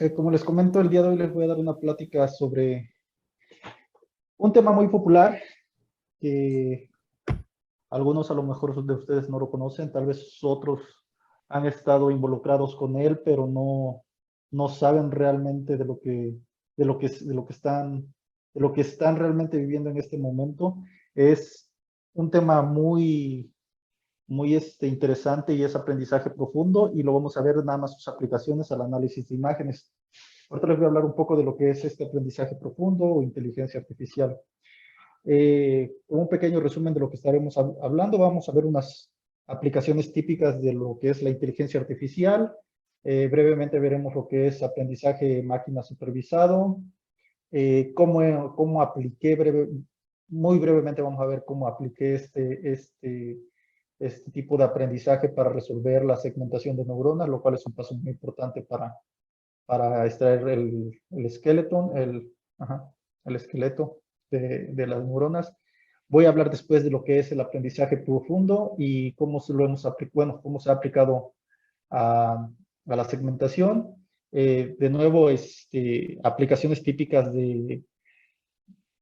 Como les comento, el día de hoy les voy a dar una plática sobre un tema muy popular que algunos a lo mejor de ustedes no lo conocen, tal vez otros han estado involucrados con él, pero no saben realmente de lo que están realmente viviendo en este momento. Es un tema muy interesante y es aprendizaje profundo y lo vamos a ver nada más sus aplicaciones al análisis de imágenes. Ahorita les voy a hablar un poco de lo que es este aprendizaje profundo o inteligencia artificial. Un pequeño resumen de lo que estaremos hablando, vamos a ver unas aplicaciones típicas de lo que es la inteligencia artificial. Brevemente veremos lo que es aprendizaje máquina supervisado, cómo apliqué, muy brevemente vamos a ver cómo apliqué este tipo de aprendizaje para resolver la segmentación de neuronas, lo cual es un paso muy importante para extraer el esqueleto, ajá, el esqueleto de las neuronas. Voy a hablar después de lo que es el aprendizaje profundo y cómo se lo hemos bueno, cómo se ha aplicado a la segmentación. De nuevo, aplicaciones típicas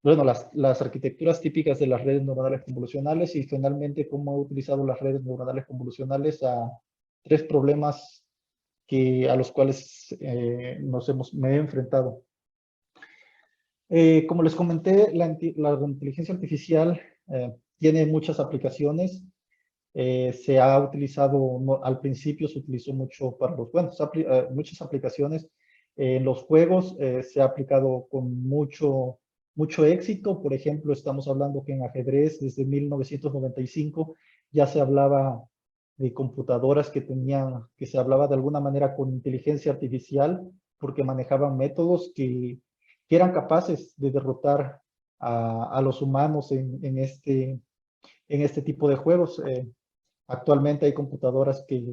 bueno, las arquitecturas típicas de las redes neuronales convolucionales y finalmente cómo he utilizado las redes neuronales convolucionales a tres problemas a los cuales me he enfrentado. Como les comenté, la inteligencia artificial tiene muchas aplicaciones. Se ha utilizado, al principio se utilizó mucho para bueno, muchas aplicaciones. En los juegos se ha aplicado con mucho éxito. Por ejemplo, estamos hablando que en ajedrez desde 1995 ya se hablaba de computadoras que se hablaba de alguna manera con inteligencia artificial porque manejaban métodos que eran capaces de derrotar a los humanos en este tipo de juegos. Actualmente hay computadoras que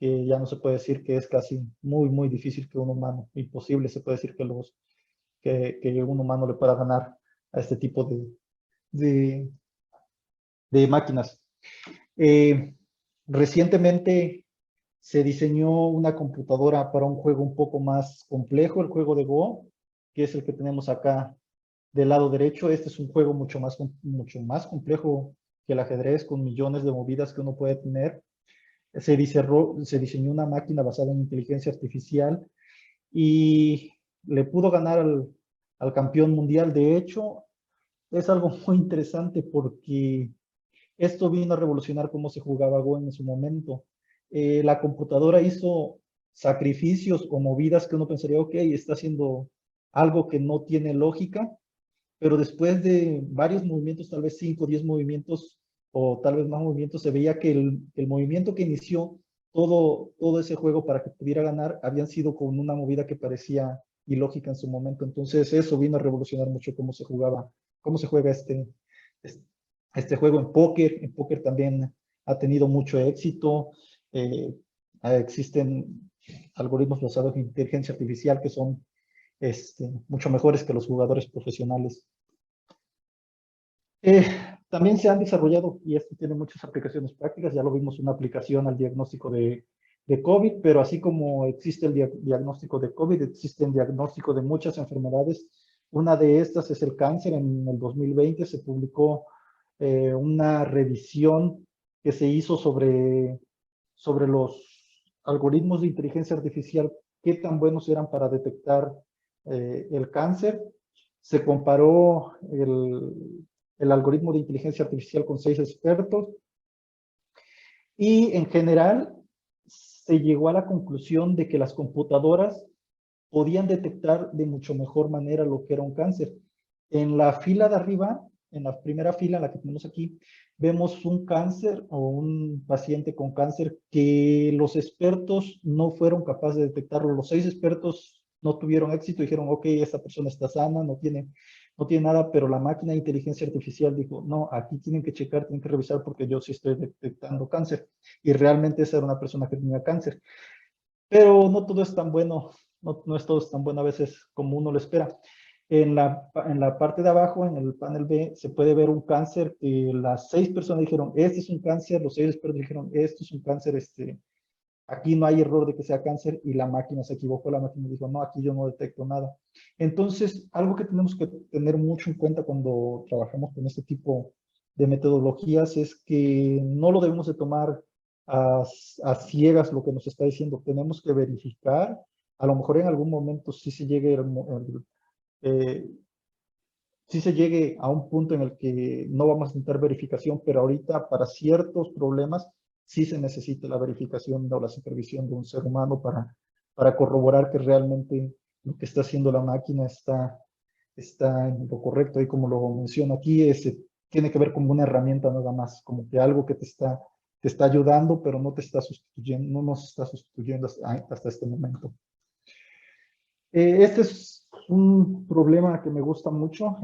ya no se puede decir que es casi muy difícil que un humano, imposible se puede decir que un humano le pueda ganar a este tipo de, de máquinas. Eh, Recientemente se diseñó una computadora para un juego un poco más complejo, el juego de Go, que es el que tenemos acá del lado derecho. Este es un juego mucho más complejo que el ajedrez, con millones de movidas que uno puede tener. Se diseñó una máquina basada en inteligencia artificial y le pudo ganar al campeón mundial. De hecho, es algo muy interesante porque esto vino a revolucionar cómo se jugaba Go en su momento. La computadora hizo sacrificios o movidas que uno pensaría, ok, está haciendo algo que no tiene lógica, pero después de varios movimientos, tal vez 5 o 10 movimientos, o tal vez más movimientos, se veía que el movimiento que inició todo ese juego para que pudiera ganar, habían sido con una movida que parecía ilógica en su momento. Entonces eso vino a revolucionar mucho cómo se juega este, este juego en póker. En póker también ha tenido mucho éxito. Eh, Existen algoritmos basados en inteligencia artificial que son mucho mejores que los jugadores profesionales. Eh, También se han desarrollado, y esto tiene muchas aplicaciones prácticas, ya lo vimos, una aplicación al diagnóstico de COVID, pero así como existe el diagnóstico de COVID, existe el diagnóstico de muchas enfermedades. Una de estas es el cáncer. En el 2020 se publicó una revisión que se hizo sobre los algoritmos de inteligencia artificial, qué tan buenos eran para detectar el cáncer. Se comparó el algoritmo de inteligencia artificial con 6 expertos y en general se llegó a la conclusión de que las computadoras podían detectar de mucho mejor manera lo que era un cáncer. En la fila de arriba, en la primera fila, la que tenemos aquí, vemos un cáncer o un paciente con cáncer que los expertos no fueron capaces de detectarlo. Los 6 expertos no tuvieron éxito, dijeron, ok, esta persona está sana, no tiene nada, pero la máquina de inteligencia artificial dijo, no, aquí tienen que checar, tienen que revisar porque yo sí estoy detectando cáncer. Y realmente esa era una persona que tenía cáncer. Pero no todo es tan bueno, no es todo tan bueno a veces como uno lo espera. En la parte de abajo, en el panel B, se puede ver un cáncer que las 6 personas dijeron, este es un cáncer, los 6 expertos dijeron, esto es un cáncer aquí no hay error de que sea cáncer y la máquina se equivocó, la máquina dijo, no, aquí yo no detecto nada. Entonces, algo que tenemos que tener mucho en cuenta cuando trabajamos con este tipo de metodologías es que no lo debemos de tomar a ciegas lo que nos está diciendo. Tenemos que verificar, a lo mejor en algún momento sí se llegue eh, sí se llegue a un punto en el que no vamos a necesitar verificación, pero ahorita para ciertos problemas sí se necesita la verificación o la supervisión de un ser humano para corroborar que realmente lo que está haciendo la máquina está en lo correcto. Y como lo menciono aquí, tiene que ver como una herramienta nada más, como que algo que te está ayudando, pero no te está sustituyendo, no nos está sustituyendo hasta este momento. Este es un problema que me gusta mucho.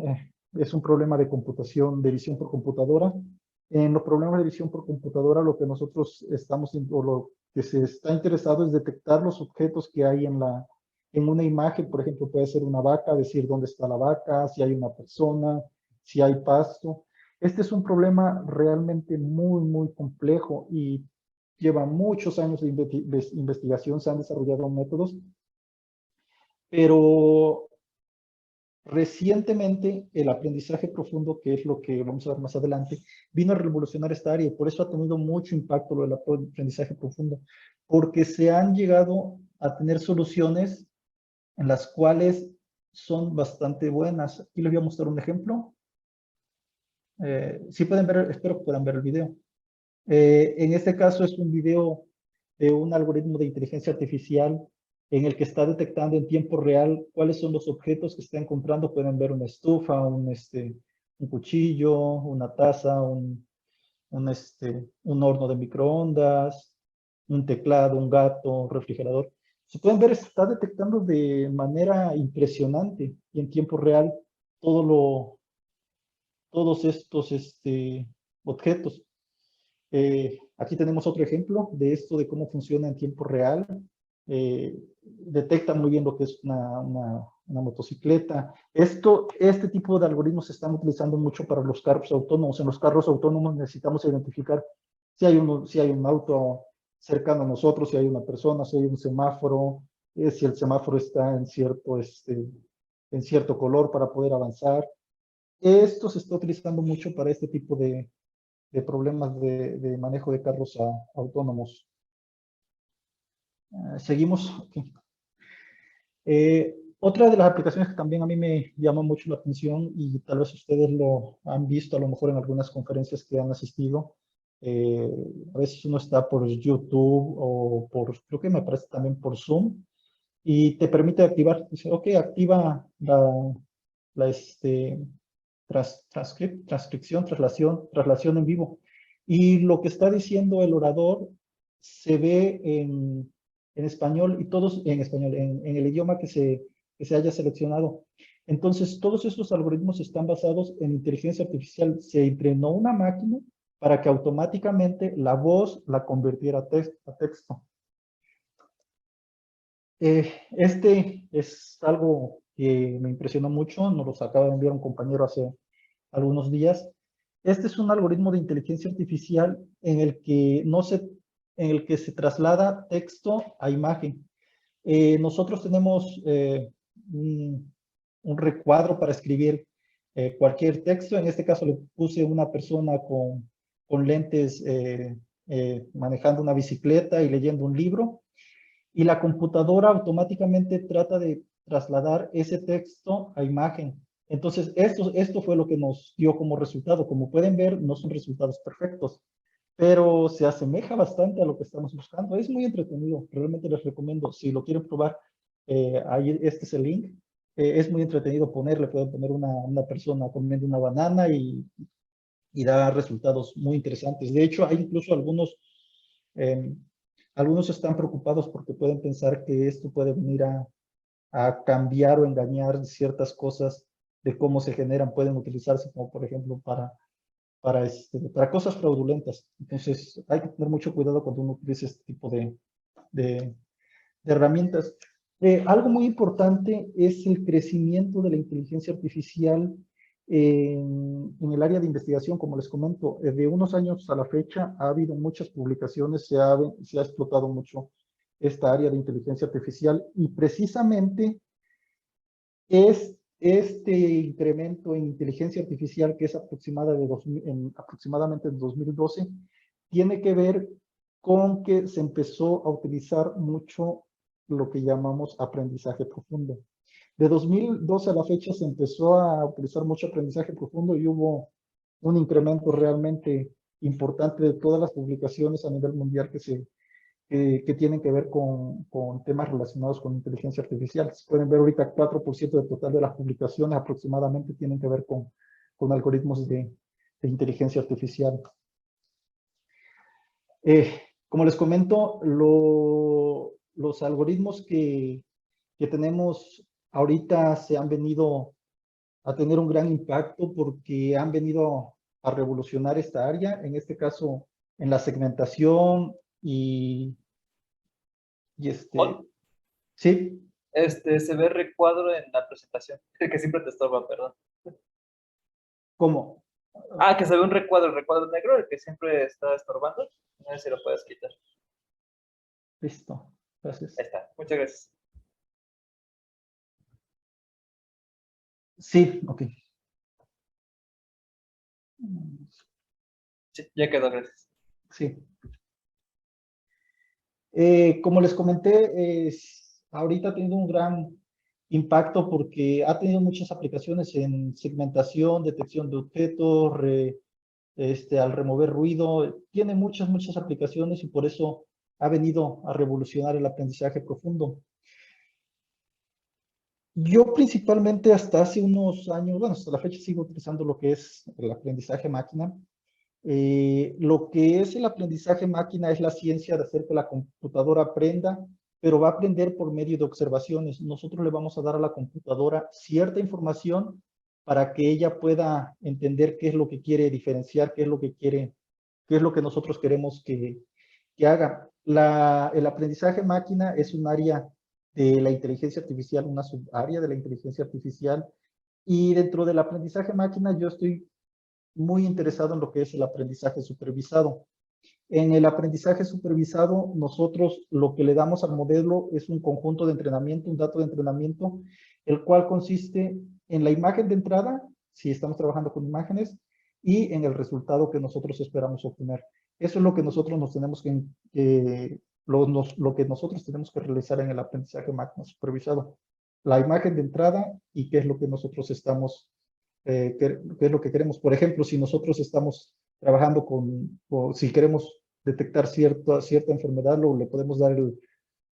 Es un problema de computación, de visión por computadora. En los problemas de visión por computadora, lo que nosotros o lo que se está interesado es detectar los objetos que hay en una imagen. Por ejemplo, puede ser una vaca, decir dónde está la vaca, si hay una persona, si hay pasto. Este es un problema realmente muy, muy complejo y lleva muchos años de investigación. Se han desarrollado métodos, pero recientemente el aprendizaje profundo, que es lo que vamos a ver más adelante, vino a revolucionar esta área y por eso ha tenido mucho impacto lo del aprendizaje profundo, porque se han llegado a tener soluciones en las cuales son bastante buenas. Aquí les voy a mostrar un ejemplo. Si pueden ver, espero que puedan ver el video. En este caso es un video de un algoritmo de inteligencia artificial en el que está detectando en tiempo real cuáles son los objetos que está encontrando. Pueden ver una estufa, un cuchillo, una taza, un horno de microondas, un teclado, un gato, un refrigerador. Si pueden ver, está detectando de manera impresionante y en tiempo real todos estos objetos. Aquí tenemos otro ejemplo de esto, de cómo funciona en tiempo real. Detecta muy bien lo que es una motocicleta. Este tipo de algoritmos se están utilizando mucho para los carros autónomos. En los carros autónomos necesitamos identificar si hay un auto cercano a nosotros, si hay una persona, si hay un semáforo, si el semáforo está en cierto color para poder avanzar. Esto se está utilizando mucho para este tipo de problemas de manejo de carros autónomos. Seguimos. Okay. Otra de las aplicaciones que también a mí me llama mucho la atención y tal vez ustedes lo han visto a lo mejor en algunas conferencias que han asistido. A veces uno está por YouTube o creo que me parece también por Zoom y te permite activar, dice, ok, activa la transcripción, traslación en vivo. Y lo que está diciendo el orador se ve en español y todos en español, en el idioma que se haya seleccionado. Entonces, todos estos algoritmos están basados en inteligencia artificial. Se entrenó una máquina para que automáticamente la voz la convirtiera a texto. Este es algo que me impresionó mucho, nos los acaba de enviar un compañero hace algunos días. Este es un algoritmo de inteligencia artificial en el que, en el que se traslada texto a imagen. Nosotros tenemos un recuadro para escribir cualquier texto. En este caso le puse una persona con lentes manejando una bicicleta y leyendo un libro. Y la computadora automáticamente trata de trasladar ese texto a imagen. Entonces, esto fue lo que nos dio como resultado. Como pueden ver, no son resultados perfectos, pero se asemeja bastante a lo que estamos buscando. Es muy entretenido, realmente les recomiendo. Si lo quieren probar, ahí este es el link. Es muy entretenido pueden poner una persona comiendo una banana y da resultados muy interesantes. De hecho, hay incluso algunos están preocupados porque pueden pensar que esto puede venir a cambiar o engañar ciertas cosas de cómo se generan, pueden utilizarse como por ejemplo para cosas fraudulentas. Entonces hay que tener mucho cuidado cuando uno utiliza este tipo de herramientas. Algo muy importante es el crecimiento de la inteligencia artificial En el área de investigación, como les comento, de unos años a la fecha ha habido muchas publicaciones, se ha explotado mucho esta área de inteligencia artificial y precisamente es este incremento en inteligencia artificial que es aproximadamente en 2012, tiene que ver con que se empezó a utilizar mucho lo que llamamos aprendizaje profundo. De 2012 a la fecha se empezó a utilizar mucho aprendizaje profundo y hubo un incremento realmente importante de todas las publicaciones a nivel mundial que tienen que ver con temas relacionados con inteligencia artificial. Se pueden ver ahorita 4% del total de las publicaciones aproximadamente tienen que ver con algoritmos de inteligencia artificial. Como les comento, los algoritmos que tenemos ahorita se han venido a tener un gran impacto porque han venido a revolucionar esta área, en este caso en la segmentación y sí, Se ve recuadro en la presentación, que siempre te estorba, perdón. ¿cómo? Que se ve un recuadro, el recuadro negro, el que siempre está estorbando. No sé si lo puedes quitar. Listo, gracias. Ahí está, muchas gracias. Sí, ok. Sí, ya quedó, gracias. Sí. Como les comenté, ahorita ha tenido un gran impacto porque ha tenido muchas aplicaciones en segmentación, detección de objetos, al remover ruido. Tiene muchas aplicaciones y por eso ha venido a revolucionar el aprendizaje profundo. Yo principalmente hasta hace unos años, bueno, hasta la fecha sigo utilizando lo que es el aprendizaje máquina. Lo que es el aprendizaje máquina es la ciencia de hacer que la computadora aprenda, pero va a aprender por medio de observaciones. Nosotros le vamos a dar a la computadora cierta información para que ella pueda entender qué es lo que quiere diferenciar, qué es lo que quiere, qué es lo que nosotros queremos que haga. El aprendizaje máquina es un área de la inteligencia artificial, una subárea de la inteligencia artificial, y dentro del aprendizaje máquina yo estoy muy interesado en lo que es el aprendizaje supervisado. En el aprendizaje supervisado, nosotros lo que le damos al modelo es un conjunto de entrenamiento, un dato de entrenamiento, el cual consiste en la imagen de entrada, si estamos trabajando con imágenes, y en el resultado que nosotros esperamos obtener. Eso es lo que nosotros nos tenemos lo que nosotros tenemos que realizar en el aprendizaje máquina supervisado. La imagen de entrada y qué es lo que nosotros estamos qué es lo que queremos. Por ejemplo, si nosotros estamos trabajando o si queremos detectar cierta enfermedad, le podemos dar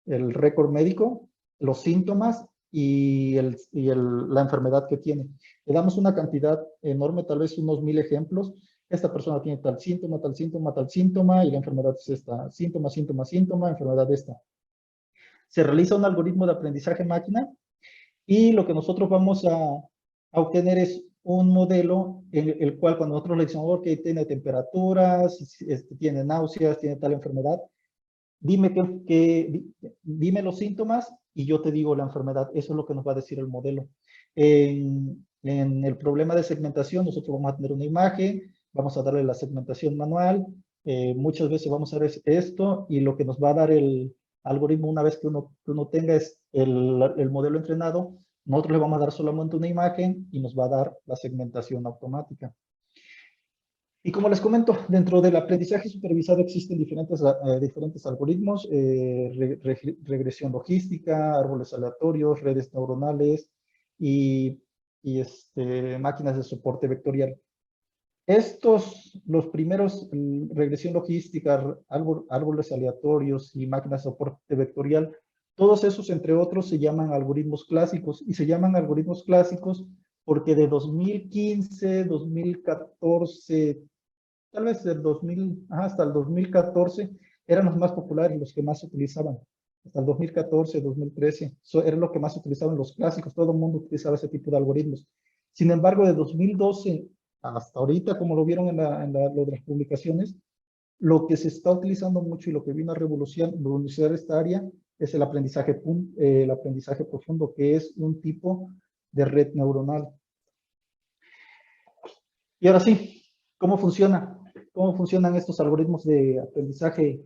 el récord médico, los síntomas y la enfermedad que tiene. Le damos una cantidad enorme, tal vez unos 1000 ejemplos. Esta persona tiene tal síntoma, tal síntoma, tal síntoma, y la enfermedad es esta. Síntoma, síntoma, síntoma, enfermedad esta. Se realiza un algoritmo de aprendizaje máquina y lo que nosotros vamos a obtener es un modelo en el cual cuando nosotros le decimos que tiene temperaturas, tiene náuseas, tiene tal enfermedad, dime, dime los síntomas y yo te digo la enfermedad. Eso es lo que nos va a decir el modelo. En el problema de segmentación, nosotros vamos a tener una imagen, vamos a darle la segmentación manual, muchas veces vamos a ver esto y lo que nos va a dar el algoritmo una vez que uno tenga el modelo entrenado, nosotros le vamos a dar solamente una imagen y nos va a dar la segmentación automática. Y como les comento, dentro del aprendizaje supervisado existen diferentes algoritmos, regresión logística, árboles aleatorios, redes neuronales y máquinas de soporte vectorial. Los primeros, regresión logística, árboles aleatorios y máquinas de soporte vectorial, todos esos, entre otros, se llaman algoritmos clásicos. Y se llaman algoritmos clásicos porque de 2015, 2014, tal vez hasta el 2014, eran los más populares, los que más se utilizaban. Hasta el 2014, 2013, eran los que más se utilizaban los clásicos. Todo el mundo utilizaba ese tipo de algoritmos. Sin embargo, de 2012 hasta ahorita, como lo vieron en lo de las publicaciones, lo que se está utilizando mucho y lo que vino a revolucionar esta área es el aprendizaje profundo, que es un tipo de red neuronal. Y ahora sí, ¿cómo funciona? ¿Cómo funcionan estos algoritmos de aprendizaje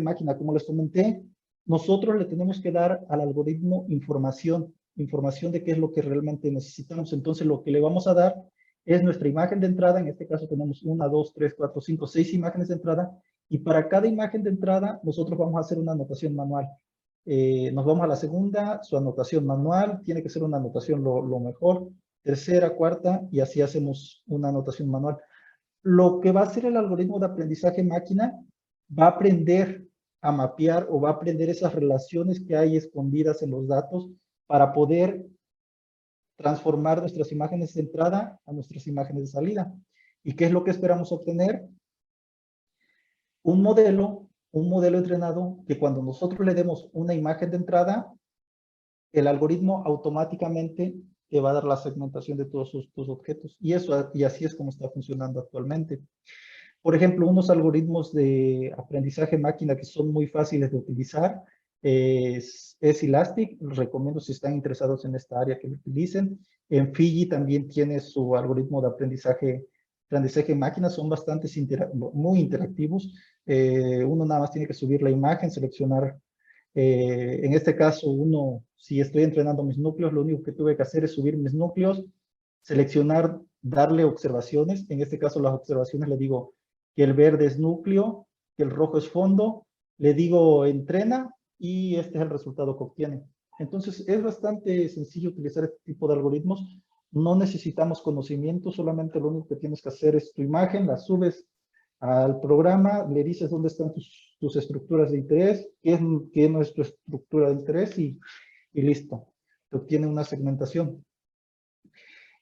máquina? Como les comenté, nosotros le tenemos que dar al algoritmo información de qué es lo que realmente necesitamos. Entonces, lo que le vamos a dar es nuestra imagen de entrada. En este caso tenemos 1, 2, 3, 4, 5, 6 imágenes de entrada. Y para cada imagen de entrada, nosotros vamos a hacer una anotación manual. Nos vamos a la segunda, su anotación manual, tiene que ser una anotación lo mejor. Tercera, cuarta, y así hacemos una anotación manual. Lo que va a hacer el algoritmo de aprendizaje máquina, va a aprender a mapear o va a aprender esas relaciones que hay escondidas en los datos para poder transformar nuestras imágenes de entrada a nuestras imágenes de salida. ¿Y qué es lo que esperamos obtener? Un modelo entrenado que cuando nosotros le demos una imagen de entrada, el algoritmo automáticamente te va a dar la segmentación de todos tus objetos. Y así es como está funcionando actualmente. Por ejemplo, unos algoritmos de aprendizaje máquina que son muy fáciles de utilizar es Elastic. Les recomiendo si están interesados en esta área que lo utilicen. En Fiji también tiene su algoritmo de aprendizaje máquina. Son bastante muy interactivos. Uno nada más tiene que subir la imagen, seleccionar. En este caso, si estoy entrenando mis núcleos, lo único que tuve que hacer es subir mis núcleos, seleccionar, darle observaciones. En este caso, las observaciones le digo que el verde es núcleo, que el rojo es fondo, le digo entrena y este es el resultado que obtiene. Entonces, es bastante sencillo utilizar este tipo de algoritmos. No necesitamos conocimiento, solamente lo único que tienes que hacer es tu imagen, la subes al programa, le dices dónde están tus estructuras de interés, qué es nuestra estructura de interés y listo. Te obtiene una segmentación.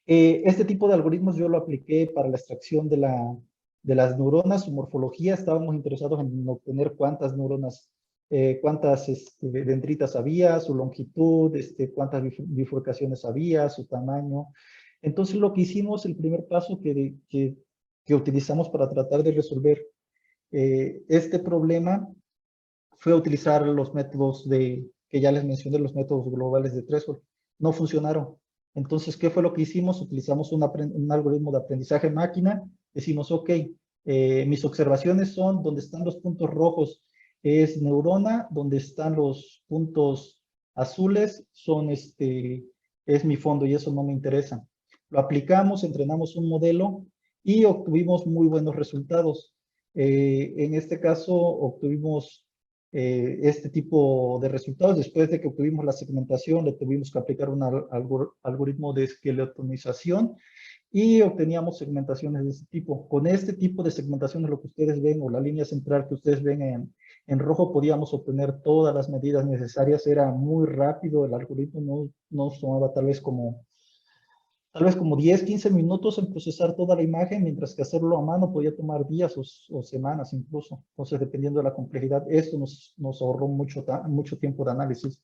Este tipo de algoritmos yo lo apliqué para la extracción de las neuronas, su morfología. Estábamos interesados en obtener cuántas neuronas, cuántas dendritas había, su longitud, cuántas bifurcaciones había, su tamaño. Entonces lo que hicimos, el primer paso que utilizamos para tratar de resolver este problema fue utilizar los métodos que ya les mencioné, los métodos globales de Threshold. No funcionaron. Entonces, ¿qué fue lo que hicimos? Utilizamos un algoritmo de aprendizaje máquina. Decimos, ok, mis observaciones son donde están los puntos rojos es neurona, donde están los puntos azules es mi fondo y eso no me interesa. Lo aplicamos, entrenamos un modelo y obtuvimos muy buenos resultados. En este caso, obtuvimos este tipo de resultados. Después de que obtuvimos la segmentación, le tuvimos que aplicar un algoritmo de esqueletonización y obteníamos segmentaciones de este tipo. Con este tipo de segmentaciones, lo que ustedes ven, o la línea central que ustedes ven en rojo, podíamos obtener todas las medidas necesarias. Era muy rápido, el algoritmo no tomaba tal vez como 10, 15 minutos en procesar toda la imagen, mientras que hacerlo a mano podía tomar días o semanas incluso. Entonces, dependiendo de la complejidad, esto nos ahorró mucho tiempo de análisis.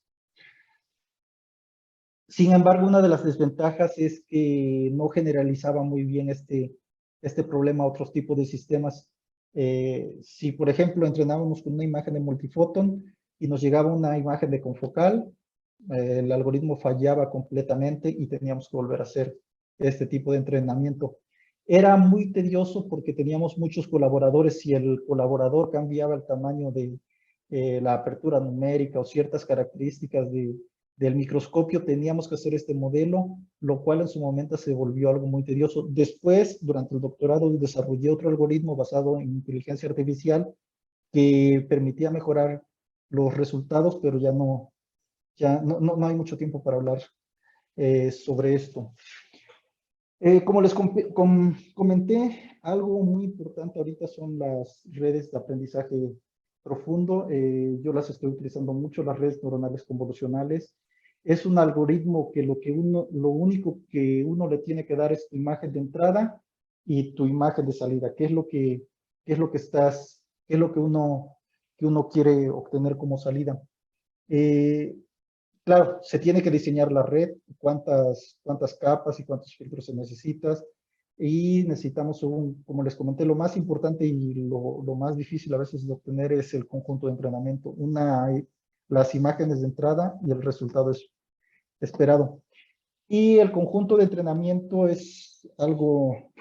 Sin embargo, una de las desventajas es que no generalizaba muy bien este problema a otros tipos de sistemas. Si, por ejemplo, entrenábamos con una imagen de multifoton y nos llegaba una imagen de confocal, el algoritmo fallaba completamente y teníamos que volver a hacer este tipo de entrenamiento. Era muy tedioso porque teníamos muchos colaboradores. Si el colaborador cambiaba el tamaño de la apertura numérica o ciertas características del microscopio, teníamos que hacer este modelo, lo cual en su momento se volvió algo muy tedioso. Después, durante el doctorado, desarrollé otro algoritmo basado en inteligencia artificial que permitía mejorar los resultados, pero ya no hay mucho tiempo para hablar sobre esto. Como les comenté, algo muy importante ahorita son las redes de aprendizaje profundo. Yo las estoy utilizando mucho, las redes neuronales convolucionales. Es un algoritmo que lo único que uno le tiene que dar es tu imagen de entrada y tu imagen de salida. ¿Qué es lo que uno quiere obtener como salida? Claro, se tiene que diseñar la red, cuántas capas y cuántos filtros se necesitan. Y necesitamos, como les comenté, lo más importante y lo más difícil a veces de obtener es el conjunto de entrenamiento. Las imágenes de entrada y el resultado es esperado. Y el conjunto de entrenamiento es algo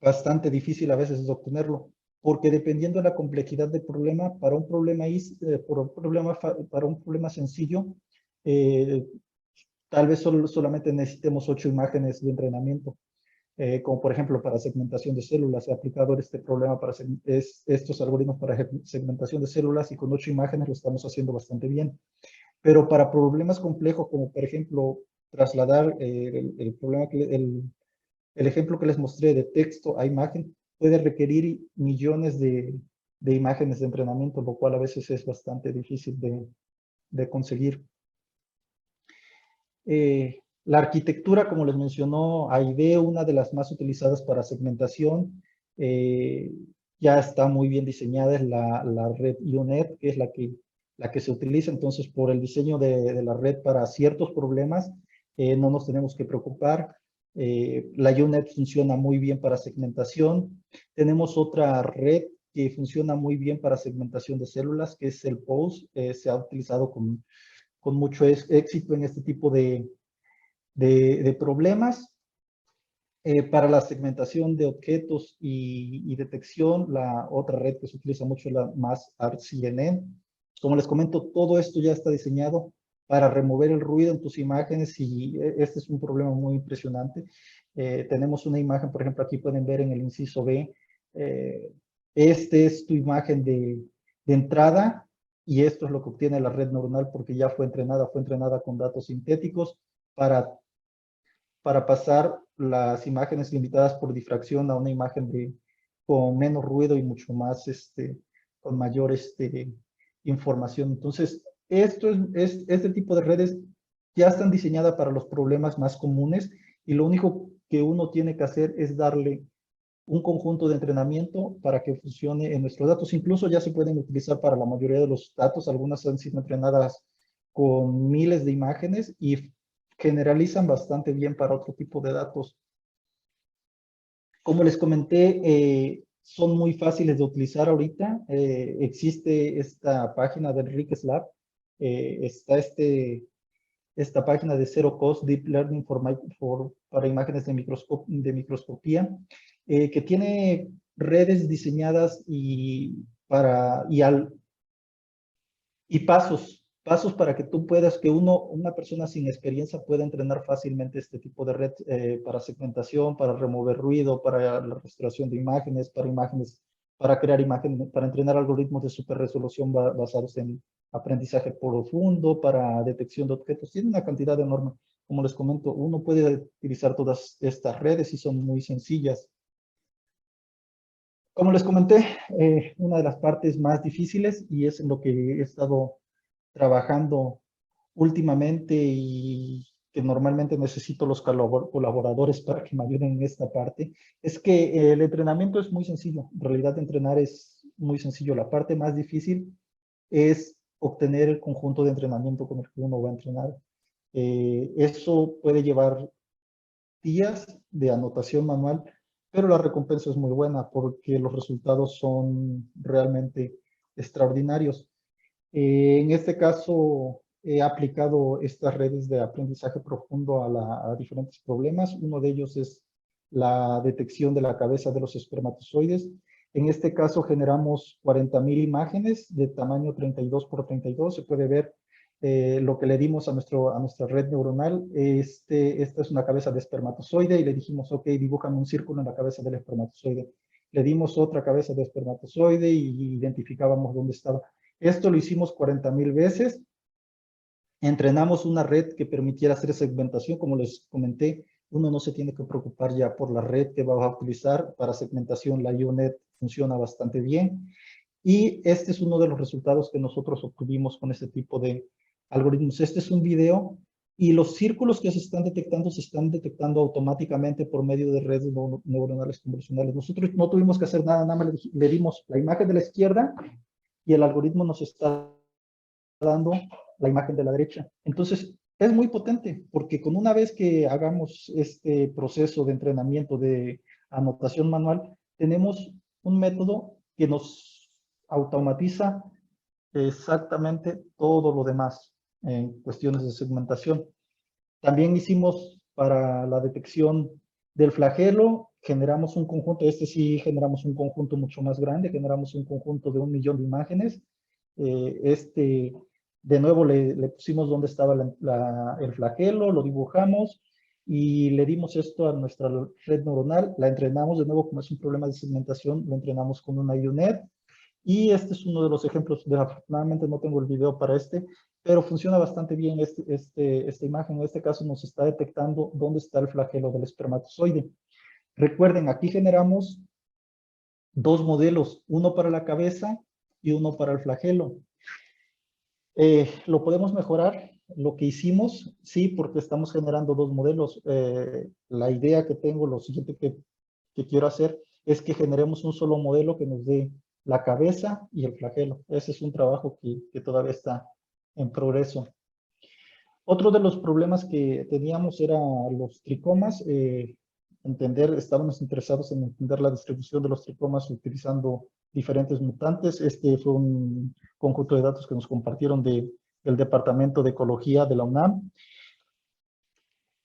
bastante difícil a veces de obtenerlo, porque dependiendo de la complejidad del problema, para un problema, para un problema sencillo, eh, tal vez solamente necesitemos 8 imágenes de entrenamiento. Como por ejemplo para segmentación de células. He aplicado este problema para estos algoritmos para segmentación de células y con 8 imágenes lo estamos haciendo bastante bien. Pero para problemas complejos, como por ejemplo trasladar el problema el ejemplo que les mostré de texto a imagen, puede requerir millones de imágenes de entrenamiento, lo cual a veces es bastante difícil de conseguir. La arquitectura, como les mencionó AID, una de las más utilizadas para segmentación, ya está muy bien diseñada, es la red UNet, que es la que se utiliza. Entonces, por el diseño de la red para ciertos problemas, no nos tenemos que preocupar. La UNet funciona muy bien para segmentación. Tenemos otra red que funciona muy bien para segmentación de células, que es el POS. Se ha utilizado con mucho éxito en este tipo de problemas. Para la segmentación de objetos y detección, la otra red que se utiliza mucho es la MassArcNN. Como les comento, todo esto ya está diseñado para remover el ruido en tus imágenes y este es un problema muy impresionante. Tenemos una imagen, por ejemplo, aquí pueden ver en el inciso B, este es tu imagen de entrada y esto es lo que obtiene la red neuronal porque ya fue entrenada con datos sintéticos para pasar las imágenes limitadas por difracción a una imagen con menos ruido y mucho más, con mayor información. Entonces, este tipo de redes ya están diseñadas para los problemas más comunes y lo único que uno tiene que hacer es darle un conjunto de entrenamiento para que funcione en nuestros datos. Incluso ya se pueden utilizar para la mayoría de los datos. Algunas han sido entrenadas con miles de imágenes y generalizan bastante bien para otro tipo de datos. Como les comenté, son muy fáciles de utilizar ahorita. Existe esta página del RICS-Lab. Está esta página de Zero Cost Deep Learning para imágenes de microscopía, que tiene redes diseñadas y pasos para que tú puedas, una persona sin experiencia pueda entrenar fácilmente este tipo de red para segmentación, para remover ruido, para la restauración de imágenes, para crear imágenes, para entrenar algoritmos de super resolución basados en aprendizaje profundo, para detección de objetos. Tiene una cantidad enorme. Como les comento, uno puede utilizar todas estas redes y son muy sencillas. Como les comenté, una de las partes más difíciles y es en lo que he estado trabajando últimamente y que normalmente necesito los colaboradores para que me ayuden en esta parte, es que el entrenamiento es muy sencillo. En realidad, entrenar es muy sencillo. La parte más difícil es obtener el conjunto de entrenamiento con el que uno va a entrenar. Eso puede llevar días de anotación manual, pero la recompensa es muy buena porque los resultados son realmente extraordinarios. En este caso, he aplicado estas redes de aprendizaje profundo a diferentes problemas. Uno de ellos es la detección de la cabeza de los espermatozoides. En este caso, generamos 40,000 imágenes de tamaño 32 por 32. Se puede ver lo que le dimos a nuestra red neuronal. Esta es una cabeza de espermatozoide y le dijimos, ok, dibújame un círculo en la cabeza del espermatozoide. Le dimos otra cabeza de espermatozoide y identificábamos dónde estaba. Esto lo hicimos 40,000 veces. Entrenamos una red que permitiera hacer segmentación. Como les comenté, uno no se tiene que preocupar ya por la red que va a utilizar para segmentación. La UNet funciona bastante bien. Y este es uno de los resultados que nosotros obtuvimos con este tipo de algoritmos. Este es un video y los círculos que se están detectando automáticamente por medio de redes neuronales convolucionales. Nosotros no tuvimos que hacer nada más le dimos la imagen de la izquierda y el algoritmo nos está dando la imagen de la derecha. Entonces, es muy potente, porque con una vez que hagamos este proceso de entrenamiento de anotación manual, tenemos un método que nos automatiza exactamente todo lo demás en cuestiones de segmentación. También hicimos para la detección del flagelo, generamos un conjunto, sí generamos un conjunto mucho más grande, generamos un conjunto de 1.000.000 de imágenes. De nuevo le pusimos dónde estaba el flagelo, lo dibujamos y le dimos esto a nuestra red neuronal, la entrenamos de nuevo, como es un problema de segmentación, lo entrenamos con una UNet. Y este es uno de los ejemplos, afortunadamente no tengo el video para pero funciona bastante bien esta imagen. En este caso nos está detectando dónde está el flagelo del espermatozoide. Recuerden, aquí generamos dos modelos, uno para la cabeza y uno para el flagelo. ¿Lo podemos mejorar? Lo que hicimos, sí, porque estamos generando dos modelos. La idea que tengo, lo siguiente que quiero hacer, es que generemos un solo modelo que nos dé la cabeza y el flagelo. Ese es un trabajo que todavía está en progreso. Otro de los problemas que teníamos era los tricomas. Estábamos interesados en entender la distribución de los tricomas utilizando diferentes mutantes. Este fue un conjunto de datos que nos compartieron del Departamento de Ecología de la UNAM.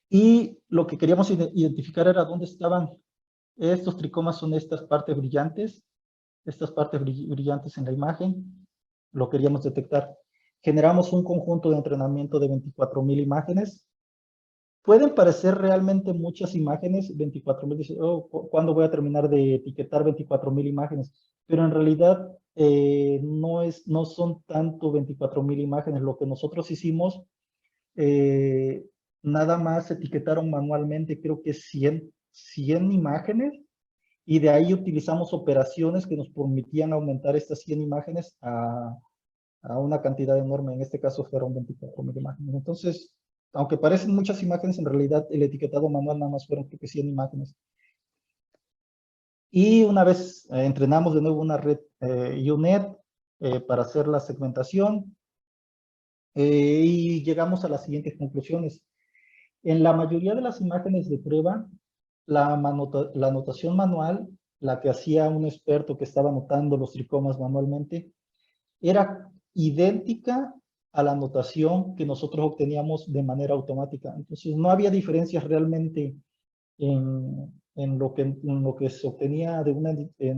Y lo que queríamos identificar era dónde estaban estos tricomas. Son estas partes brillantes en la imagen. Lo queríamos detectar. Generamos un conjunto de entrenamiento de 24.000 imágenes. Pueden parecer realmente muchas imágenes, 24.000, ¿cuándo voy a terminar de etiquetar 24.000 imágenes? Pero en realidad no son tanto 24.000 imágenes. Lo que nosotros hicimos, nada más etiquetaron manualmente, creo que 100 imágenes, y de ahí utilizamos operaciones que nos permitían aumentar estas 100 imágenes a una cantidad enorme. En este caso fueron 24.000 imágenes. Entonces, aunque parecen muchas imágenes, en realidad el etiquetado manual nada más fueron creo que 100 imágenes. Y una vez entrenamos de nuevo una red UNet para hacer la segmentación, y llegamos a las siguientes conclusiones. En la mayoría de las imágenes de prueba, la anotación manual, la que hacía un experto que estaba anotando los tricomas manualmente, era idéntica a la anotación que nosotros obteníamos de manera automática. Entonces, no había diferencias realmente en lo que se obtenía de una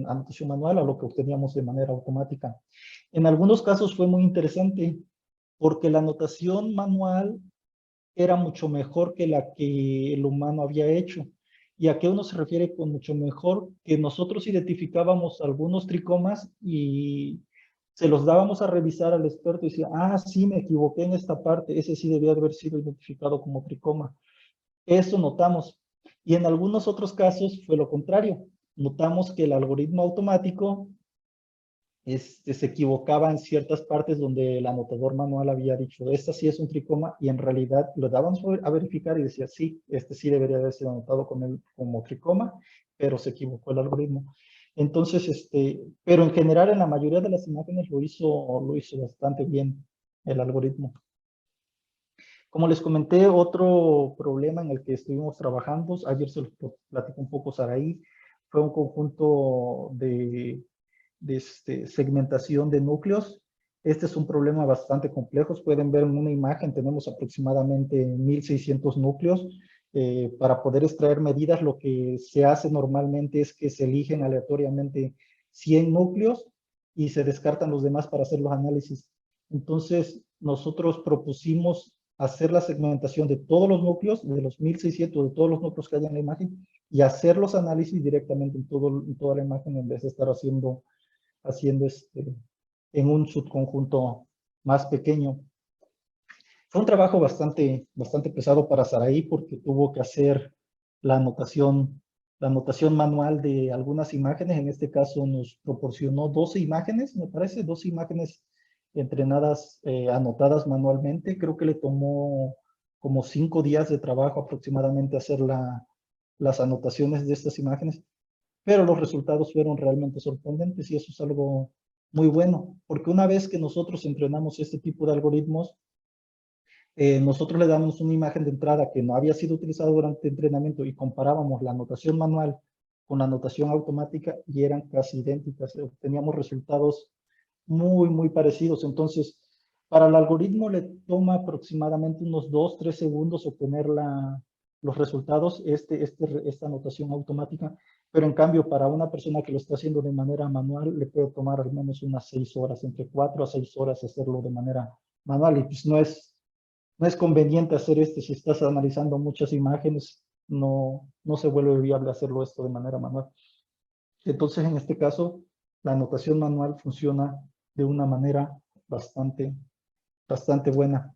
anotación manual a lo que obteníamos de manera automática. En algunos casos fue muy interesante porque la anotación manual era mucho mejor que la que el humano había hecho. ¿Y a qué uno se refiere con mucho mejor? Que nosotros identificábamos algunos tricomas y se los dábamos a revisar al experto y decía, sí, me equivoqué en esta parte, ese sí debía de haber sido identificado como tricoma. Eso notamos. Y en algunos otros casos fue lo contrario. Notamos que el algoritmo automático se equivocaba en ciertas partes donde el anotador manual había dicho, esta sí es un tricoma, y en realidad lo dábamos a verificar y decía, sí, este sí debería haber sido anotado como tricoma, pero se equivocó el algoritmo. Entonces, pero en general en la mayoría de las imágenes lo hizo bastante bien el algoritmo. Como les comenté, otro problema en el que estuvimos trabajando, ayer se los platicó un poco Saraí, fue un conjunto de segmentación de núcleos. Este es un problema bastante complejo. Pueden ver en una imagen, tenemos aproximadamente 1.600 núcleos. Para poder extraer medidas, lo que se hace normalmente es que se eligen aleatoriamente 100 núcleos y se descartan los demás para hacer los análisis. Entonces, nosotros propusimos hacer la segmentación de todos los núcleos, de los 1.600, de todos los núcleos que hay en la imagen, y hacer los análisis directamente en toda la imagen en vez de estar haciendo en un subconjunto más pequeño. Fue un trabajo bastante pesado para Saraí porque tuvo que hacer la anotación manual de algunas imágenes. En este caso nos proporcionó 12 imágenes, me parece, 12 imágenes entrenadas, anotadas manualmente. Creo que le tomó como 5 días de trabajo aproximadamente hacer las anotaciones de estas imágenes, pero los resultados fueron realmente sorprendentes y eso es algo muy bueno, porque una vez que nosotros entrenamos este tipo de algoritmos, nosotros le damos una imagen de entrada que no había sido utilizada durante el entrenamiento y comparábamos la anotación manual con la anotación automática y eran casi idénticas. Obteníamos resultados muy parecidos. Entonces, para el algoritmo le toma aproximadamente unos 2-3 segundos obtener los resultados, esta anotación automática, pero en cambio para una persona que lo está haciendo de manera manual le puede tomar al menos unas 6 horas, entre 4 a 6 horas hacerlo de manera manual, y pues no es conveniente hacer si estás analizando muchas imágenes, no se vuelve viable hacerlo esto de manera manual. Entonces, en este caso, la anotación manual funciona de una manera bastante buena.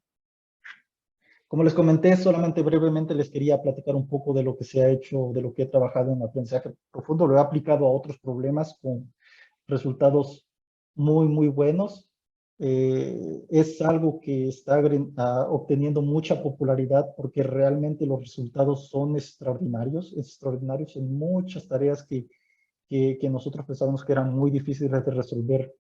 Como les comenté, solamente brevemente les quería platicar un poco de lo que se ha hecho, de lo que he trabajado en aprendizaje profundo. Lo he aplicado a otros problemas con resultados muy buenos. Es algo que está obteniendo mucha popularidad porque realmente los resultados son extraordinarios en muchas tareas que nosotros pensábamos que eran muy difíciles de resolver,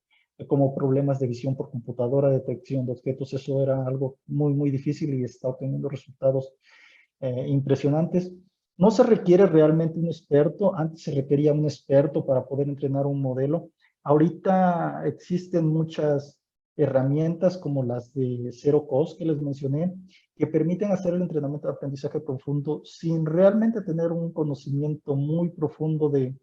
como problemas de visión por computadora, detección de objetos. Eso era algo muy difícil y está obteniendo resultados impresionantes. No se requiere realmente un experto. Antes se requería un experto para poder entrenar un modelo. Ahorita existen muchas herramientas como las de Zero Cost que les mencioné, que permiten hacer el entrenamiento de aprendizaje profundo sin realmente tener un conocimiento muy profundo de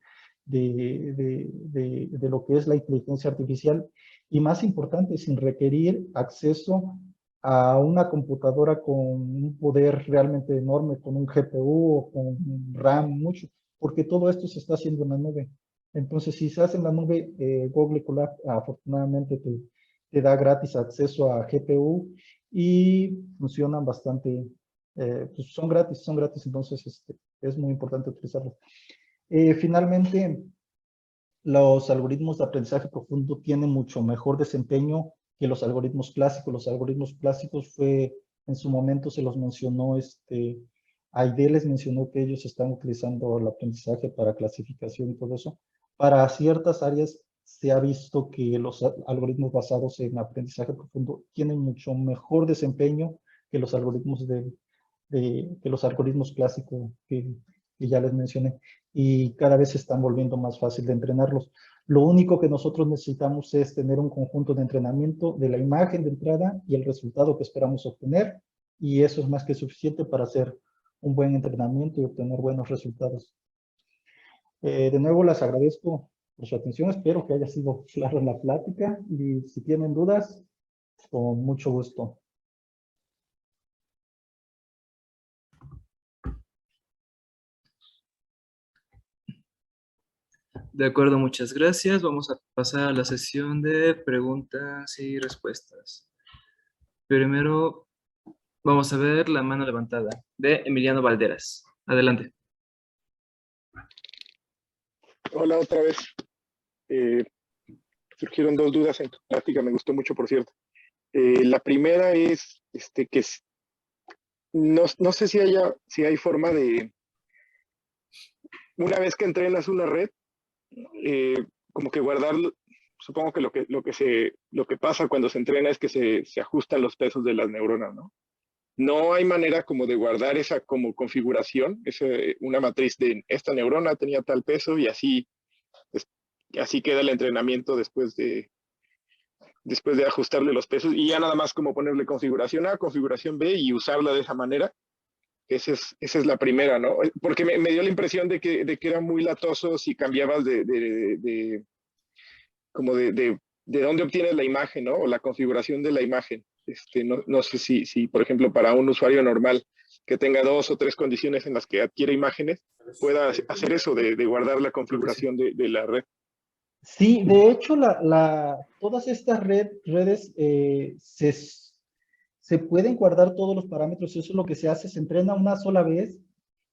lo que es la inteligencia artificial, y más importante, sin requerir acceso a una computadora con un poder realmente enorme, con un GPU o con RAM mucho, porque todo esto se está haciendo en la nube. Entonces, si se hace en la nube, Google Colab afortunadamente te da gratis acceso a GPU y funcionan bastante, pues son gratis, entonces es muy importante utilizarlos. Finalmente, los algoritmos de aprendizaje profundo tienen mucho mejor desempeño que los algoritmos clásicos. Los algoritmos clásicos en su momento se los mencionó, Aide les mencionó que ellos están utilizando el aprendizaje para clasificación y todo eso. Para ciertas áreas se ha visto que los algoritmos basados en aprendizaje profundo tienen mucho mejor desempeño que los algoritmos que los algoritmos clásicos que ya les mencioné, y cada vez se están volviendo más fácil de entrenarlos. Lo único que nosotros necesitamos es tener un conjunto de entrenamiento de la imagen de entrada y el resultado que esperamos obtener, y eso es más que suficiente para hacer un buen entrenamiento y obtener buenos resultados. De nuevo les agradezco por su atención, espero que haya sido clara la plática, y si tienen dudas, con mucho gusto. De acuerdo, muchas gracias. Vamos a pasar a la sesión de preguntas y respuestas. Primero, vamos a ver la mano levantada de Emiliano Valderas. Adelante. Hola otra vez. Surgieron dos dudas en tu plática, me gustó mucho, por cierto. La primera es que no sé si hay forma de, una vez que entrenas una red, como que guardar, supongo que lo que pasa cuando se entrena es que se ajustan los pesos de las neuronas, ¿no? No hay manera como de guardar esa como configuración, una matriz de esta neurona tenía tal peso y así queda el entrenamiento después de ajustarle los pesos, y ya nada más como ponerle configuración A, configuración B y usarla de esa manera. Esa es la primera, ¿no? Porque me dio la impresión de que era muy latoso si cambiabas de dónde obtienes la imagen, ¿no? O la configuración de la imagen. No sé si, por ejemplo, para un usuario normal que tenga 2 o 3 condiciones en las que adquiere imágenes, pueda hacer eso de guardar la configuración de la red. Sí, de hecho, todas estas redes se pueden guardar todos los parámetros. Eso es lo que se hace, se entrena una sola vez,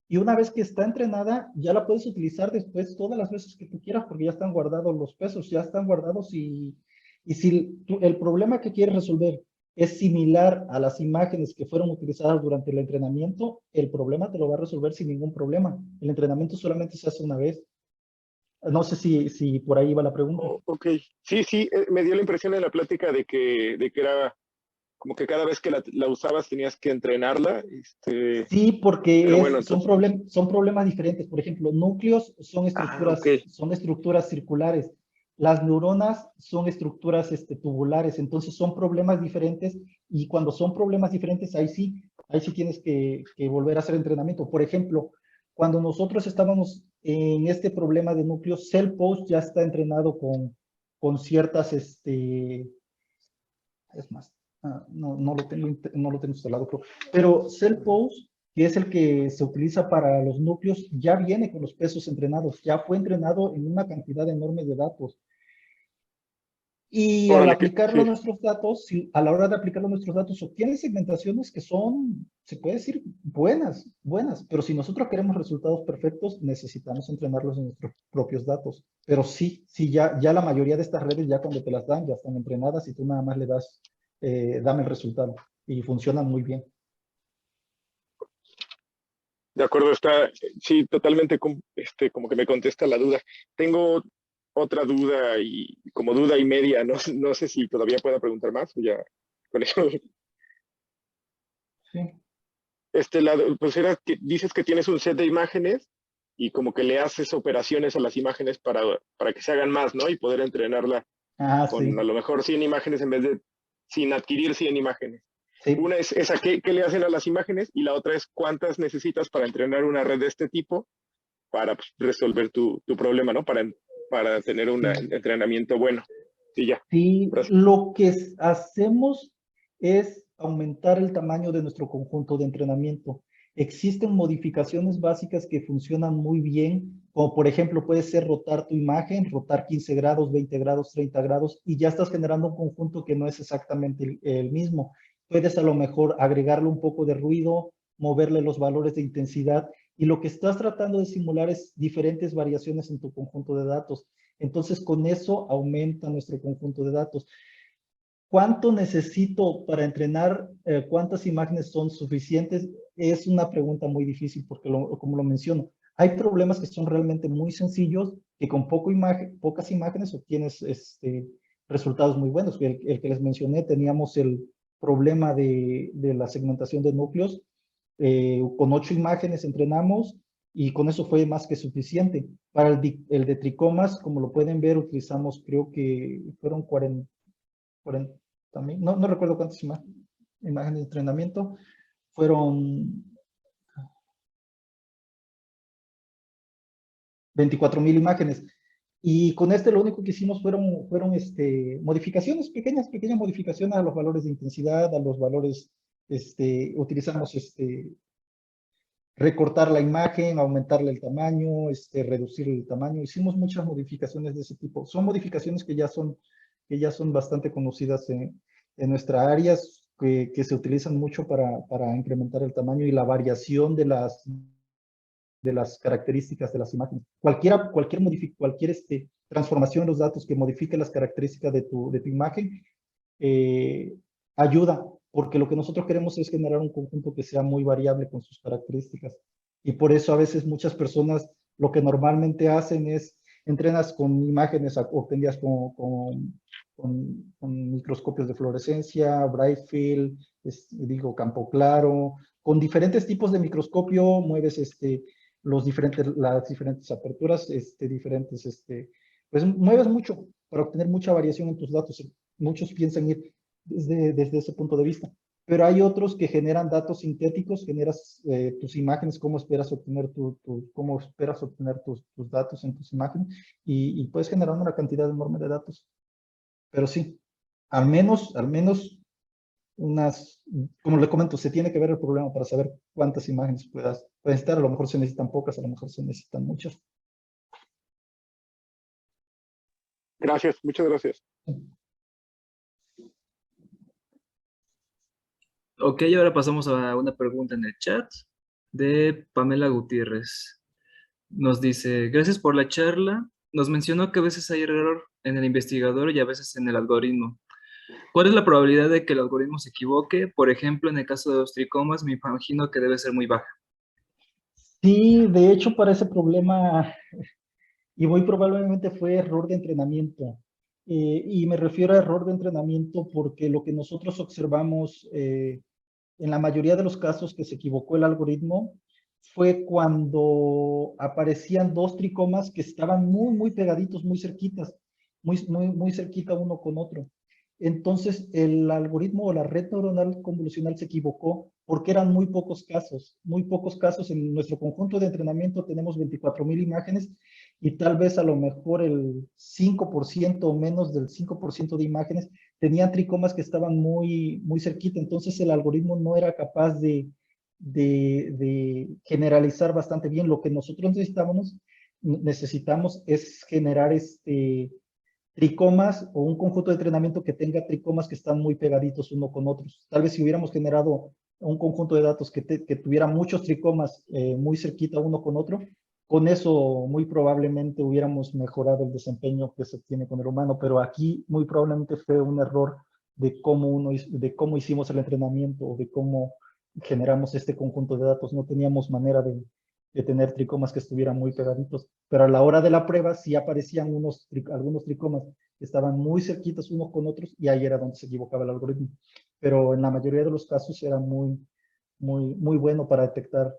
y una vez que está entrenada, ya la puedes utilizar después todas las veces que tú quieras, porque ya están guardados los pesos, ya están guardados, y si el problema que quieres resolver es similar a las imágenes que fueron utilizadas durante el entrenamiento, el problema te lo va a resolver sin ningún problema. El entrenamiento solamente se hace una vez. No sé si por ahí va la pregunta. Ok, sí, me dio la impresión en la plática de que era como que cada vez que la usabas tenías que entrenarla. Sí, porque bueno, son problemas diferentes. Por ejemplo, núcleos okay. son estructuras circulares. Las neuronas son estructuras tubulares. Entonces son problemas diferentes, y cuando son problemas diferentes, ahí sí ahí sí tienes que volver a hacer entrenamiento. Por ejemplo, cuando nosotros estábamos en este problema de núcleos, CellPost ya está entrenado con ciertas, es más, no lo tengo, no lo tengo instalado, pero CellPost, que es el que se utiliza para los núcleos, ya viene con los pesos entrenados, ya fue entrenado en una cantidad enorme de datos. Y al Órale, aplicarlo a sí, nuestros datos, a la hora de aplicarlo a nuestros datos, obtiene segmentaciones que son, se puede decir, buenas, pero si nosotros queremos resultados perfectos, necesitamos entrenarlos en nuestros propios datos. Pero sí, ya la mayoría de estas redes, ya cuando te las dan, ya están entrenadas y tú nada más le das, dame el resultado y funcionan muy bien. de acuerdo, está, sí, totalmente como que me contesta la duda. Tengo otra duda y como duda y media, no sé si todavía pueda preguntar más o ya con eso. Sí. Pues era que dices que tienes un set de imágenes y como que le haces operaciones a las imágenes para que se hagan más, ¿no? Y poder entrenarla Ah, con a sí, lo mejor 100 imágenes en vez de sin adquirir 100 imágenes. sí. Una es esa, ¿qué le hacen a las imágenes? Y la otra es cuántas necesitas para entrenar una red de este tipo para pues, resolver tu problema, ¿no? Para tener un Sí. entrenamiento bueno. Y ya. Sí, Gracias. lo que hacemos es aumentar el tamaño de nuestro conjunto de entrenamiento. Existen modificaciones básicas que funcionan muy bien, como por ejemplo puede ser rotar tu imagen, rotar 15 grados, 20 grados, 30 grados, y ya estás generando un conjunto que no es exactamente el mismo. Puedes a lo mejor agregarle un poco de ruido, moverle los valores de intensidad, y lo que estás tratando de simular es diferentes variaciones en tu conjunto de datos. Entonces, con eso aumenta nuestro conjunto de datos. ¿Cuánto necesito para entrenar? ¿Cuántas imágenes son suficientes? Es una pregunta muy difícil porque, como lo menciono, hay problemas que son realmente muy sencillos, que con pocas imágenes obtienes resultados muy buenos. El que les mencioné, teníamos el problema de la segmentación de núcleos. Con 8 imágenes entrenamos y con eso fue más que suficiente. Para el de tricomas, como lo pueden ver, utilizamos, creo que fueron 40 no recuerdo cuántas imágenes de entrenamiento, fueron 24,000 imágenes. Y con este lo único que hicimos fueron modificaciones, pequeñas modificaciones a los valores de intensidad, a los valores, utilizamos recortar la imagen, aumentarle el tamaño, reducir el tamaño. Hicimos muchas modificaciones de ese tipo. Son modificaciones que ya son bastante conocidas en nuestra área, que se utilizan mucho para incrementar el tamaño y la variación de las características de las imágenes. Cualquier transformación en los datos que modifique las características de tu imagen ayuda, porque lo que nosotros queremos es generar un conjunto que sea muy variable con sus características. Y por eso a veces muchas personas lo que normalmente hacen es entrenas con imágenes obtenidas con microscopios de fluorescencia, bright field, campo claro, con diferentes tipos de microscopio mueves las diferentes aperturas, pues mueves mucho para obtener mucha variación en tus datos. Muchos piensan ir desde ese punto de vista, pero hay otros que generan datos sintéticos, generas tus imágenes, cómo esperas obtener tus datos en tus imágenes y puedes generar una cantidad enorme de datos. Pero sí, al menos como le comento, se tiene que ver el problema para saber cuántas imágenes puedes estar. A lo mejor se necesitan pocas, a lo mejor se necesitan muchas. Gracias, muchas gracias. Ok, ahora pasamos a una pregunta en el chat de Pamela Gutiérrez. Nos dice, gracias por la charla. Nos mencionó que a veces hay error en el investigador y a veces en el algoritmo. ¿Cuál es la probabilidad de que el algoritmo se equivoque? Por ejemplo, en el caso de los tricomas, me imagino que debe ser muy baja. Sí, de hecho, para ese problema, y muy probablemente fue error de entrenamiento. Y me refiero a error de entrenamiento porque lo que nosotros observamos en la mayoría de los casos que se equivocó el algoritmo fue cuando aparecían dos tricomas que estaban muy pegaditos, muy cerquitas, muy cerquita uno con otro. Entonces, el algoritmo o la red neuronal convolucional se equivocó porque eran muy pocos casos, muy pocos casos. En nuestro conjunto de entrenamiento tenemos 24,000 imágenes y tal vez a lo mejor el 5% o menos del 5% de imágenes tenían tricomas que estaban muy, muy cerquita, entonces el algoritmo no era capaz de generalizar bastante bien. Lo que nosotros necesitamos es generar tricomas o un conjunto de entrenamiento que tenga tricomas que están muy pegaditos uno con otros. Tal vez si hubiéramos generado un conjunto de datos que tuviera muchos tricomas muy cerquita uno con otro, con eso muy probablemente hubiéramos mejorado el desempeño que se tiene con el humano, pero aquí muy probablemente fue un error de cómo hicimos el entrenamiento o de cómo generamos este conjunto de datos. No teníamos manera de tener tricomas que estuvieran muy pegaditos, pero a la hora de la prueba sí aparecían algunos tricomas que estaban muy cerquitos unos con otros y ahí era donde se equivocaba el algoritmo. Pero en la mayoría de los casos era muy bueno para detectar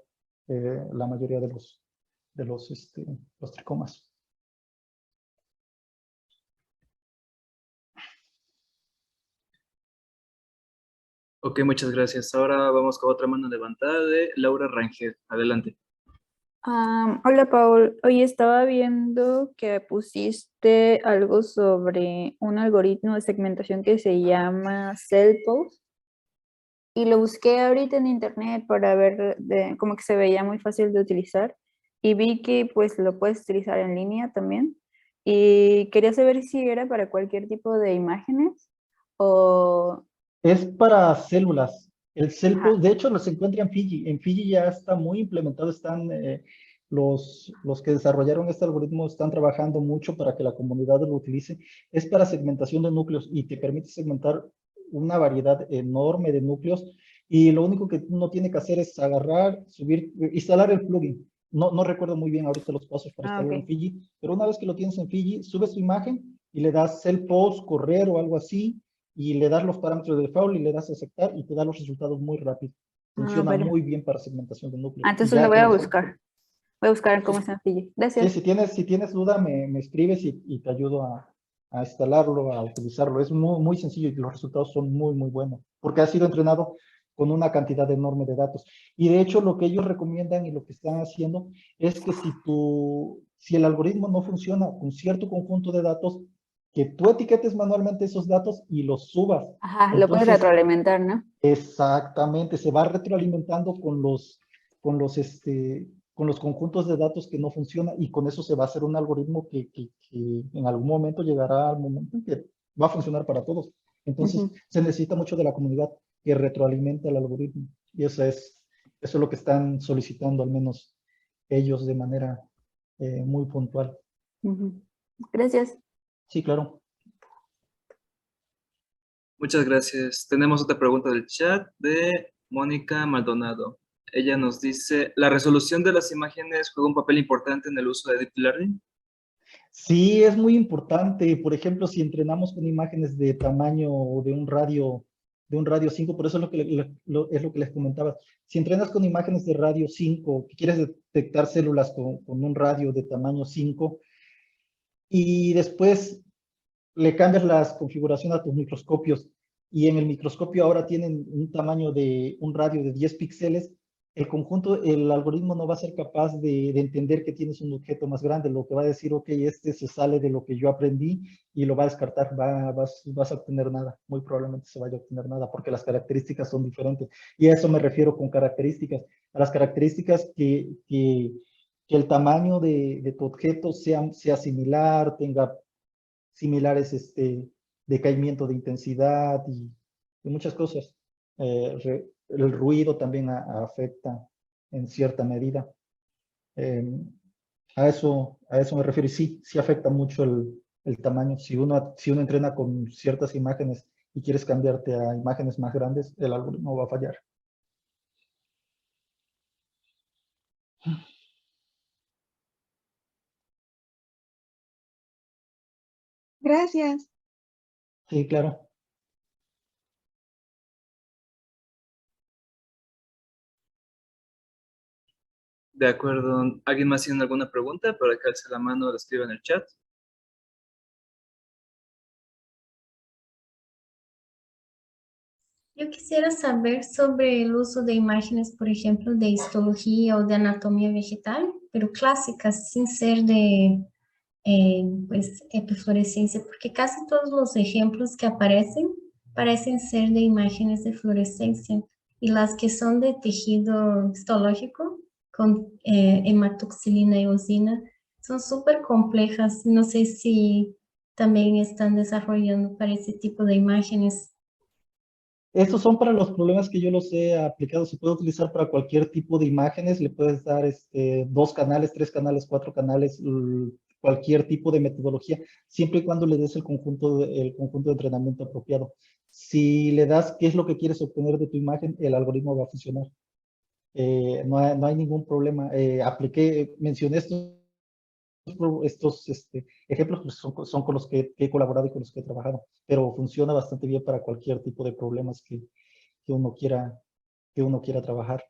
la mayoría de los tricomas. Ok, muchas gracias. Ahora vamos con otra mano levantada de Laura Rangel. Adelante. Hola Paul, hoy estaba viendo que pusiste algo sobre un algoritmo de segmentación que se llama Cellpose y lo busqué ahorita en internet para ver como que se veía muy fácil de utilizar y vi que pues lo puedes utilizar en línea también y quería saber si era para cualquier tipo de imágenes o... Es para células. El Ajá. Cellpose, de hecho, los encuentra en Fiji. En Fiji ya está muy implementado. Los que desarrollaron este algoritmo están trabajando mucho para que la comunidad lo utilice. Es para segmentación de núcleos y te permite segmentar una variedad enorme de núcleos. Y lo único que uno tiene que hacer es agarrar, subir, instalar el plugin. No recuerdo muy bien ahorita los pasos para instalarlo en Ok. Fiji, pero una vez que lo tienes en Fiji, subes tu imagen y le das Cellpose, correr o algo así y le das los parámetros de default y le das a aceptar y te da los resultados muy rápido. Funciona Bueno. muy bien para segmentación de núcleos. Y Entonces lo ya voy a con eso, buscar. Voy a buscar cómo sí, es sencillo. sí, Gracias. si tienes duda, me escribes y te ayudo a instalarlo, a utilizarlo. Es muy sencillo y los resultados son muy buenos, porque ha sido entrenado con una cantidad enorme de datos. Y de hecho, lo que ellos recomiendan y lo que están haciendo es que si el algoritmo no funciona con cierto conjunto de datos, que tú etiquetes manualmente esos datos y los subas. Ajá, lo puedes Entonces, retroalimentar, ¿no? exactamente, se va retroalimentando con los, con los conjuntos de datos que no funcionan y con eso se va a hacer un algoritmo que en algún momento llegará al momento en que va a funcionar para todos. Entonces, Ujú. se necesita mucho de la comunidad que retroalimente el algoritmo y eso es lo que están solicitando, al menos ellos de manera muy puntual. Ujú. Gracias. Sí, claro. Muchas gracias. Tenemos otra pregunta del chat de Mónica Maldonado. Ella nos dice, ¿la resolución de las imágenes juega un papel importante en el uso de Deep Learning? Sí, es muy importante. Por ejemplo, si entrenamos con imágenes de tamaño de un radio 5, por eso es es lo que les comentaba. Si entrenas con imágenes de radio 5, que quieres detectar células con un radio de tamaño 5, y después le cambias las configuraciones a tus microscopios y en el microscopio ahora tienen un tamaño de un radio de 10 píxeles, el algoritmo no va a ser capaz de entender que tienes un objeto más grande, lo que va a decir, ok, este se sale de lo que yo aprendí y lo va a descartar, vas a obtener nada, muy probablemente se vaya a obtener nada porque las características son diferentes. Y a eso me refiero con características, a las características que el tamaño de tu objeto sea similar, tenga similares decaimiento de intensidad y muchas cosas. El ruido también afecta en cierta medida. Eh, a eso me refiero y sí afecta mucho el tamaño. Si uno entrena con ciertas imágenes y quieres cambiarte a imágenes más grandes, el algoritmo va a fallar. Gracias. Sí, claro. De acuerdo. ¿Alguien más tiene alguna pregunta? Para que alce la mano o la escriba en el chat. Yo quisiera saber sobre el uso de imágenes, por ejemplo, de histología o de anatomía vegetal, pero clásicas, sin ser de pues, epifluorescencia, porque casi todos los ejemplos que aparecen parecen ser de imágenes de fluorescencia, y las que son de tejido histológico, con hematoxilina y eosina, son súper complejas. No sé si también están desarrollando para ese tipo de imágenes. Estos son para los problemas que yo los he aplicado. Se puede utilizar para cualquier tipo de imágenes. Le puedes dar 2 canales, 3 canales, 4 canales, cualquier tipo de metodología, siempre y cuando le des el conjunto de entrenamiento apropiado. Si le das qué es lo que quieres obtener de tu imagen, el algoritmo va a funcionar. No hay ningún problema. Mencioné estos ejemplos, pues son con los que he colaborado y con los que he trabajado, pero funciona bastante bien para cualquier tipo de problemas que uno quiera trabajar.